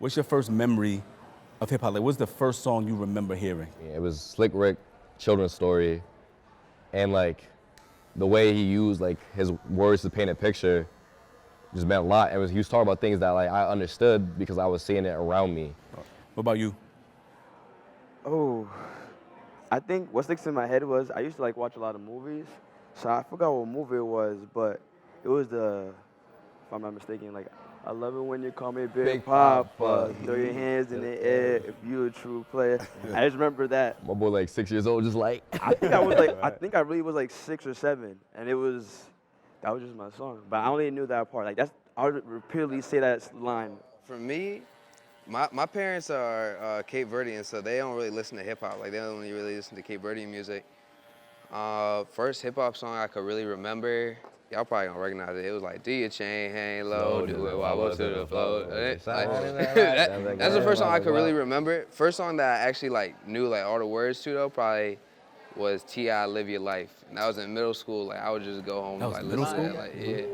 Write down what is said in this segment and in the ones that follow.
What's your first memory of hip hop? Like, what's the first song you remember hearing? Yeah, it was Slick Rick, Children's Story, and like the way he used like his words to paint a picture just meant a lot. He was talking about things that like I understood because I was seeing it around me. What about you? Oh, I think what sticks in my head was I used to like watch a lot of movies, so I forgot what movie it was, but it was if I'm not mistaken, like I love it when you call me Big Papa. Throw your hands in the air if you a true player. I just remember that. My boy like 6 years old, just like. I think I really was like 6 or 7, and that was just my song. But I only knew that part. Like I would repeatedly say that line. For me, my parents are Cape Verdean, so they don't really listen to hip hop. Like they only really listen to Cape Verdean music. First hip hop song I could really remember, y'all probably gonna recognize it. It was like, do your chain hang low, do it wobble to the floor. That's the first song I could really remember. First song that I actually like knew like all the words to though probably was T.I. Live Your Life. And that was in middle school. Like I would just go home and like middle listen to school? that. Like yeah.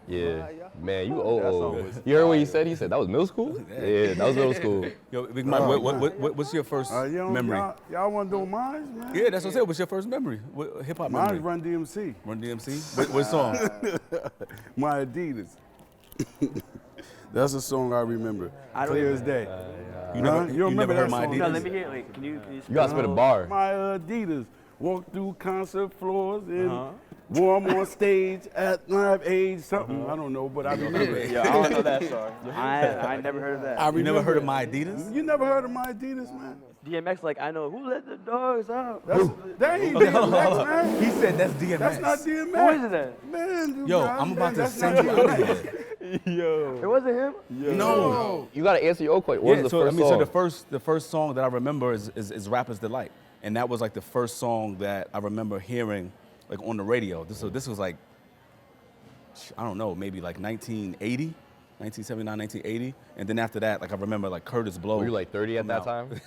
Yeah, man, you old. You heard what he said? He said that was middle school? Yeah, that was middle school. Yo, Big Mike, what's your first memory? Y'all want to do mine, man? Yeah, that's what I said. What's your first memory? Hip hop memory? Mine's Run DMC. Run DMC? What song? My Adidas. That's a song I remember. Clear as day. You never heard My Adidas? No, let me hear. Like, can you You gotta spit a bar. My Adidas. Walk through concert floors and wore 'em on stage at my age, something. I don't know, but I remember it. Yeah, I don't know that song. I never heard of that. You never heard of My Adidas? You never heard of My Adidas, man? DMX, like, I know who let the dogs out. That ain't DMX, man. He said that's DMX. That's not DMX. Who is it then? Man, Yo, I'm about to send you out of here. It wasn't him? No. You gotta answer your own question. What was the first song? So the first song that I remember is Rapper's Delight. And that was like the first song that I remember hearing like on the radio. This was like, I don't know, maybe like 1980, 1979, 1980. And then after that, like I remember like Curtis Blow. Were you like 30 at that time?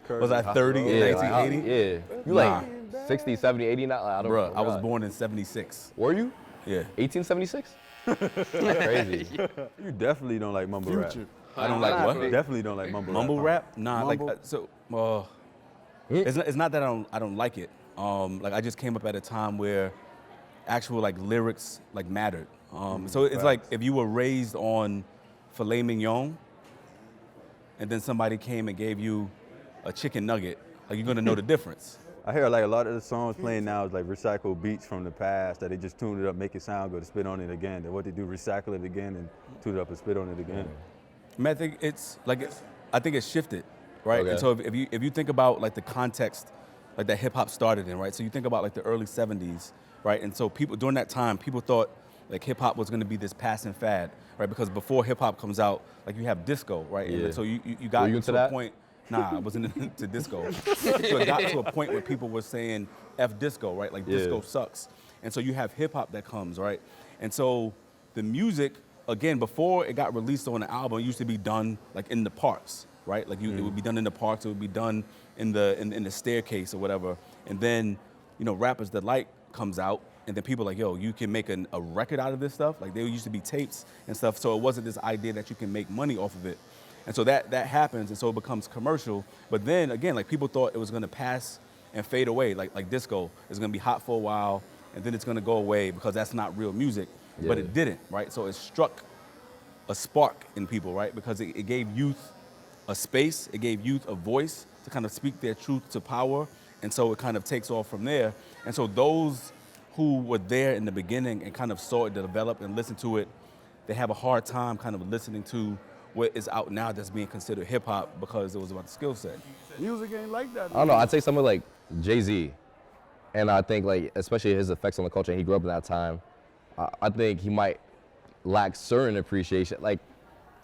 Was I 30 in 1980? Yeah. You like 60, 70, 80 now? I don't know. I was born in 76. Were you? Yeah. 1876? Crazy. You definitely don't like mumble rap. I don't like what? Definitely don't like mumble rap. Nah, Mumble? like, it's not that I don't like it. Like I just came up at a time where actual like lyrics like mattered. So it's like if you were raised on filet mignon and then somebody came and gave you a chicken nugget, like you're gonna know the difference. I hear like a lot of the songs playing now is like recycled beats from the past that they just tune it up, make it sound good, spit on it again. And what they do, recycle it again and tune it up and spit on it again. I mean, I think it's shifted, right? Okay. And so if you think about like the context like that hip hop started in, right? So you think about like the early 70s, right? And so people during that time, people thought like hip hop was gonna be this passing fad, right? Because before hip hop comes out, like you have disco, right? Yeah. And so you got Were you into to a that? point. Nah, I wasn't into disco. So it got to a point where people were saying F disco, right? Like disco sucks. And so you have hip hop that comes, right? And so the music, again, before it got released on an album, it used to be done like in the parks, right? Like it would be done in the parks, it would be done in the staircase or whatever. And then, Rapper's Delight comes out, and then people are like, yo, you can make a record out of this stuff. Like there used to be tapes and stuff, so it wasn't this idea that you can make money off of it. And so that happens, and so it becomes commercial. But then again, like people thought it was gonna pass and fade away, like disco is gonna be hot for a while, and then it's gonna go away because that's not real music. Yeah. But it didn't, right? So it struck a spark in people, right? Because it gave youth a space, it gave youth a voice to kind of speak their truth to power, and so it kind of takes off from there. And so those who were there in the beginning and kind of saw it develop and listened to it, they have a hard time kind of listening to what is out now that's being considered hip hop because it was about the skill set. Music ain't like that. I don't know. I'd say someone like Jay-Z. And I think like, especially his effects on the culture, and he grew up in that time, I think he might lack certain appreciation. Like,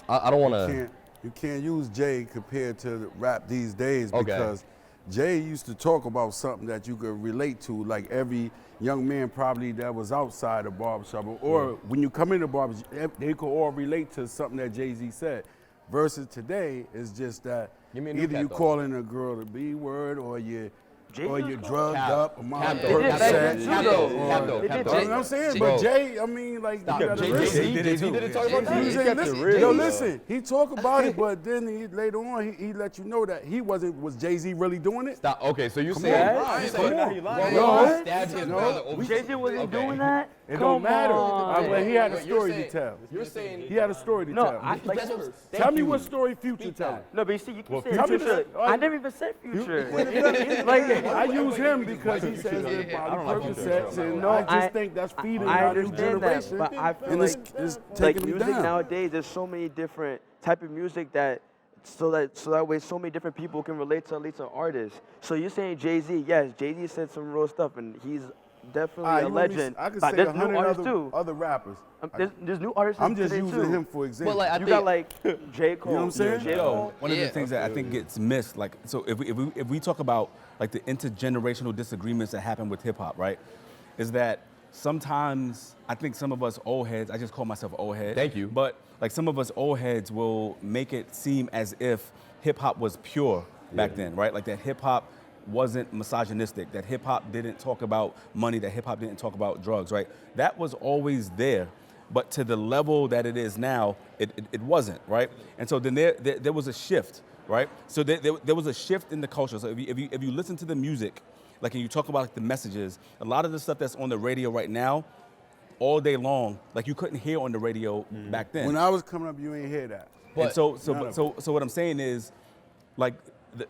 I don't want to. You can't use Jay compared to rap these days Okay. because Jay used to talk about something that you could relate to, like every young man probably that was outside the barbershop, or when you come in the barbershop, they could all relate to something that Jay-Z said. Versus today is just that Give me a new either cat, you though. calling a girl the B word or you Jay-Z or was you're cool. drugged up, or my Cap, though. They did Cap, back though. then too, Cap, though. though. Cap, though. They Cap, did though. That's what I'm saying. But Jay, I mean, like, Stop. you gotta Jay-Z listen. did it too. didn't talk about Jay-Z that. He He was kept it listen, real, yo, though. listen. He talk about it, but then later on he let you know that he wasn't. Was Jay-Z really doing it? Stop. Okay, so you Come saying on. you Come saying on. Ron No. stabbed his No. brother over Jay-Z wasn't Okay. doing that. It Come don't matter. on. But he had a Wait, you're story to saying- tell. You're saying He had a story to No, tell. I like. Tell me what story Future telling. No, but you see, you keep Tell me saying Future. that- I never even said Future. I use him because he says that body Percocets, and No, I just I- think that's feeding I our new understand that, generation. but I feel and like it's like taking them music down. nowadays, there's so many different type of music that so that way so many different people can relate to at least an artist. So you're saying Jay-Z? Yes, Jay-Z said some real stuff, and he's definitely All right, a you want me to- legend. I could But say there's 100 new artists too. other rappers. There's new artists. I'm just today using too. him for example. But like I You think got like J. Cole. You know what I'm saying? J. Yo, Cole. one of the Yeah. things that I think gets missed, like, so if we talk about like the intergenerational disagreements that happen with hip hop, right, is that sometimes I think some of us old heads, I just call myself old head. Thank you. But like some of us old heads will make it seem as if hip hop was pure back then, right? Like that hip hop wasn't misogynistic, that hip hop didn't talk about money, that hip hop didn't talk about drugs, right? That was always there. But to the level that it is now, it wasn't, right? And so then there was a shift, right? So there was a shift in the culture. So if you listen to the music, like, and you talk about like, the messages, a lot of the stuff that's on the radio right now, all day long, like you couldn't hear on the radio back then. When I was coming up, you ain't hear that. And But- so what I'm saying is, like,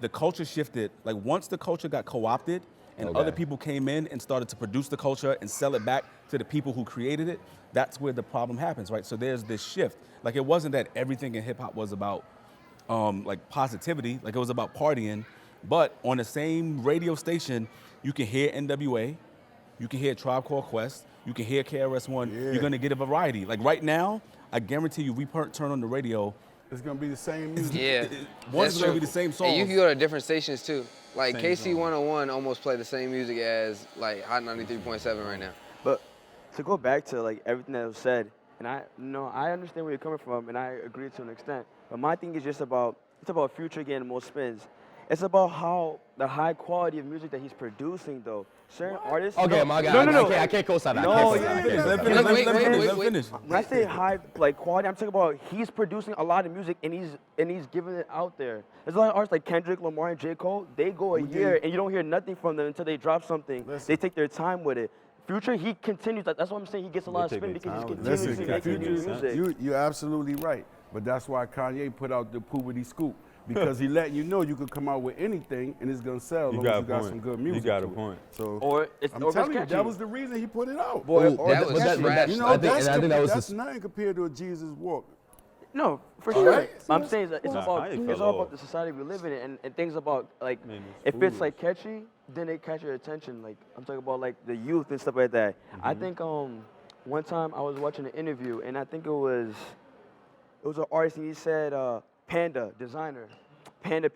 the culture shifted. Like, once the culture got co-opted and Okay. other people came in and started to produce the culture and sell it back to the people who created it, that's where the problem happens, right? So there's this shift. Like, it wasn't that everything in hip hop was about like positivity, like it was about partying, but on the same radio station, you can hear NWA, you can hear Tribe Called Quest, you can hear KRS-One, Yeah. you're gonna get a variety. Like right now, I guarantee you, we turn on the radio, It's gonna be the same music. Yeah. one's That's gonna true. be the same song. And you can go to different stations too. Like KC 101 almost play the same music as like Hot 93.7 right now. But to go back to like everything that was said, and I understand where you're coming from, and I agree to an extent. But my thing is just about Future getting more spins. It's about how the high quality of music that he's producing, though. Certain artists. Okay, my guy. No. I can't co-sign that. No, I can't yeah, co-sign that. Let him Wait, finish, wait, let him wait, finish, wait, let him wait. finish. When I say high like quality, I'm talking about he's producing a lot of music and he's giving it out there. There's a lot of artists like Kendrick Lamar and J. Cole. They go a year and you don't hear nothing from them until they drop something. Listen. They take their time with it. Future, he continues. That's why I'm saying he gets a lot of take spin their because he's time with it. continuously Listen, making new Future, music. you're absolutely right. But that's why Kanye put out the Puberty Scoop. Because he letting you know you could come out with anything and it's gonna sell as You long got as a you got point. some good You music. got to a it. point. So Or it's I'm or it's telling you, catchy. that was the reason he put it out. Or That was trash. You know, I think- that's, and I think that was that's the- nothing compared to a Jesus Walk. No, for All sure. right. I'm saying that it's Nah, about Kanye it's fell all off. about the society we live in, and things about like Man, it's if it's foolish. like catchy, then it catch your attention. Like I'm talking about like the youth and stuff like that. I think one time I was watching an interview and I think it was an artist and he said Panda designer, Panda,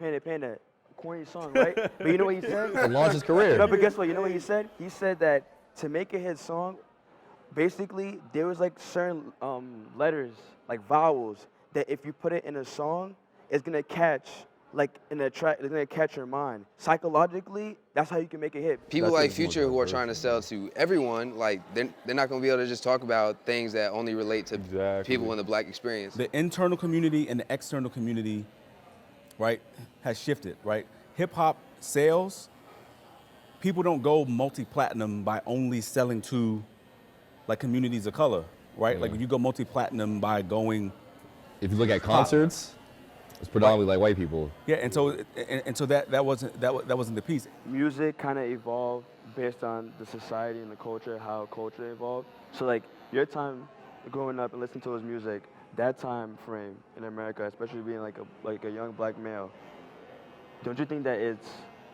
corny song, right? But you know what he said? To launch his career. No, but guess what? You know what he said? He said that to make a hit song, basically there was like certain letters, like vowels, that if you put it in a song, it's gonna catch like in a track. It's gonna catch your mind. Psychologically, that's how you can make a hit. People That's like just more Future who are diverse. trying to sell to everyone, like they're not gonna be able to just talk about things that only relate to Exactly. people in the black experience. The internal community and the external community, right, has shifted, right? Hip hop sales, people don't go multi-platinum by only selling to like communities of color, right? Like you go multi-platinum by going, If you look at concerts, it's predominantly like white people. yeah, and so that wasn't the piece. Music kind of evolved based on the society and the culture, how culture evolved. So like your time growing up and listening to his music, that time frame in America, especially being like a young black male, don't you think that it's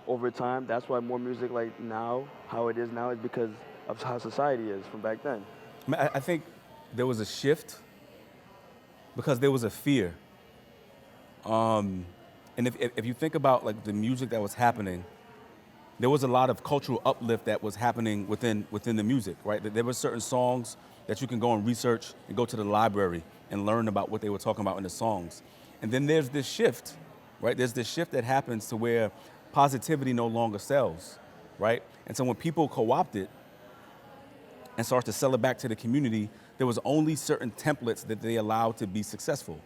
over time? That's why more music like now, how it is now, is because of how society is from back then. I think there was a shift because there was a fear. And if you think about like the music that was happening, there was a lot of cultural uplift that was happening within the music, right? There were certain songs that you can go and research and go to the library and learn about what they were talking about in the songs. And then there's this shift, right? There's this shift that happens to where positivity no longer sells, right? And so when people co-opt it and start to sell it back to the community, there was only certain templates that they allowed to be successful.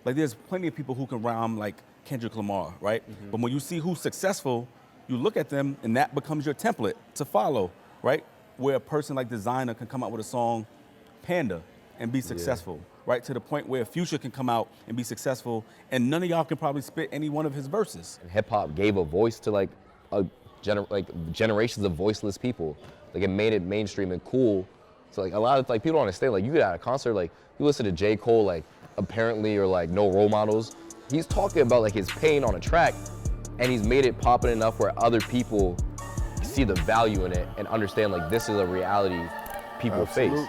Like there's plenty of people who can rhyme like Kendrick Lamar, right? But when you see who's successful, you look at them and that becomes your template to follow, right? Where a person like Designer can come out with a song, Panda, and be successful, right? To the point where Future can come out and be successful, and none of y'all can probably spit any one of his verses. Hip hop gave a voice to like generations of voiceless people. Like it made it mainstream and cool. So like a lot of like people don't understand. Like you get at a concert, like you listen to J. Cole, like apparently or like no role models. He's talking about like his pain on a track, and he's made it poppin' enough where other people see the value in it and understand like this is a reality people face.